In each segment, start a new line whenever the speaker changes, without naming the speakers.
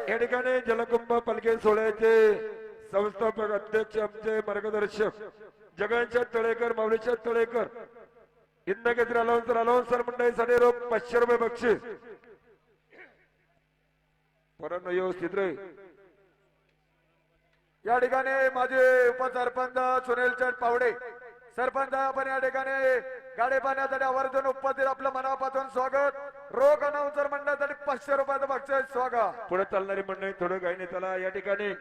या ठिकाणी जलकुंभ पालखी सोहळ्याचे संस्थापक अध्यक्ष आमचे मार्गदर्शक जगांच्या तळेकर माऊलीच्या तळेकर इंदकेसरी अलाउन्सर मंडळीसाठी रोख 500 रुपये बक्षीस. परंतु व्यवस्थित रे.
या ठिकाणी माझे उपसरपंच सुनील चंद पावडे सरपंच आपण या ठिकाणी गाडी पाहण्यासाठी आवर्जून उपस्थित आपलं मनापासून स्वागत. रोख अनाउन्सर मंडळासाठी 500 रुपयाचं बक्षीस स्वागत.
पुढे चालणारी मंडळी थोडं गायने त्याला या ठिकाणी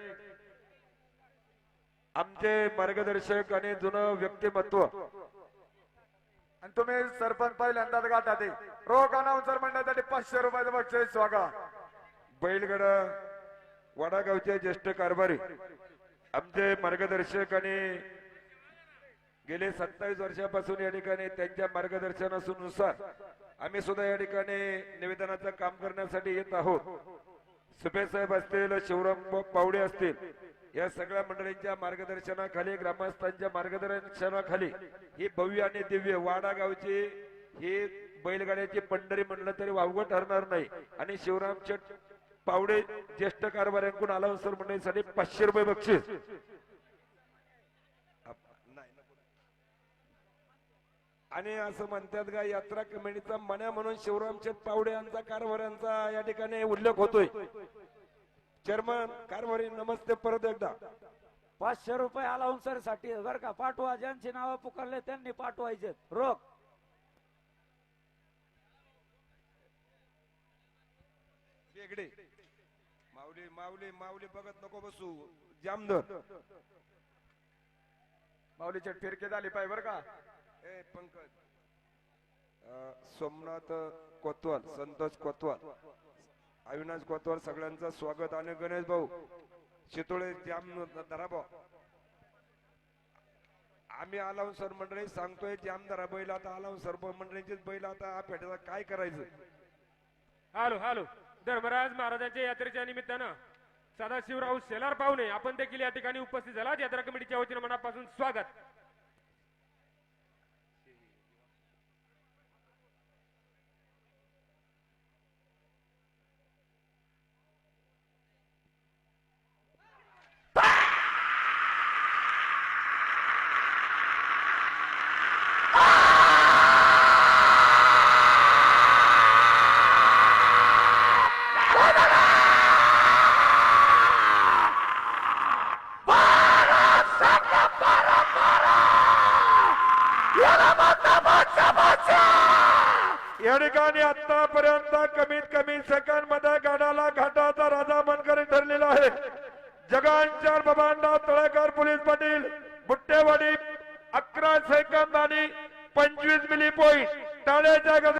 आमचे मार्गदर्शक आणि जुनं व्यक्तिमत्व
आणि तुम्ही सरपंच पहिल्यांदाच गाठाते. रोख अनाउन्सर मंडळासाठी 500 रुपयाचं बक्षीस स्वागत.
बैलगडा वडागावचे ज्येष्ठ कारभारी आमचे मार्गदर्शक आणि गेले 27 वर्षापासून या ठिकाणी त्यांच्या मार्गदर्शनानुसार आम्ही सुद्धा या ठिकाणी निवेदनाचं काम करण्यासाठी येत आहोत. सुपे साहेब असतील, शिवराम पावडे असतील, या सगळ्या मंडळींच्या मार्गदर्शनाखाली ग्रामस्थांच्या मार्गदर्शनाखाली ही भव्य आणि दिव्य वाडा गावची ही बैलगाड्याची पंढरी म्हणलं तरी वावगं ठरणार नाही. आणि शिवराम पावडे ज्येष्ठ कारभाऱ्यांकडून अलाउन्सर मंडळीसाठी 500 रुपये बक्षीस. आणि असं म्हणतात का यात्रा कमिटीचा मन्या म्हणून शिवरामचंद पावडे यांचा कारभाऱ्यांचा या ठिकाणी उल्लेख होतोय. चेअरमन कारभारी नमस्ते परत एकदा.
500 रुपये अलाउन्सर साठी बर का पाठवा. ज्यांची नावं पुकारले त्यांनी पाठवायचे. रोख
वेगळे माऊली माऊली माऊली बघत नको बसू. जामदर
माऊलीचे फिरके झाली पाहिजे बरं का.
ए पंकज सोमनाथ कोतवाल, संतोष कोतवाल, अविनाश कोतवाल सगळ्यांचं स्वागत. आणि गणेश भाऊ शितोळे जाम धराभाऊ आम्ही अलाउन्सर मंडळी सांगतोय जामदारा बैल आता अलाउन्सर मंडळीचीच बैल आता पेटायला काय करायचं.
Hello hello. धर्मराज महाराजांच्या यात्रेच्या निमित्तानं सदाशिवराव शेलार पाहुणे आपण देखील या ठिकाणी उपस्थित झाला. यात्रा कमिटीच्या वतीनं मनापासून स्वागत.
या ठिकाणी आतापर्यंत कमीत कमी सेकंड मध्ये गाडाला घाटाचा राजा मनकरी ठरलेला आहे. जगांच्या बबांडा तळेकर पोलीस पाटील बुट्टेवाडी 11 सेकंद आणि 25 मिली पॉईंट टाळ्याच्या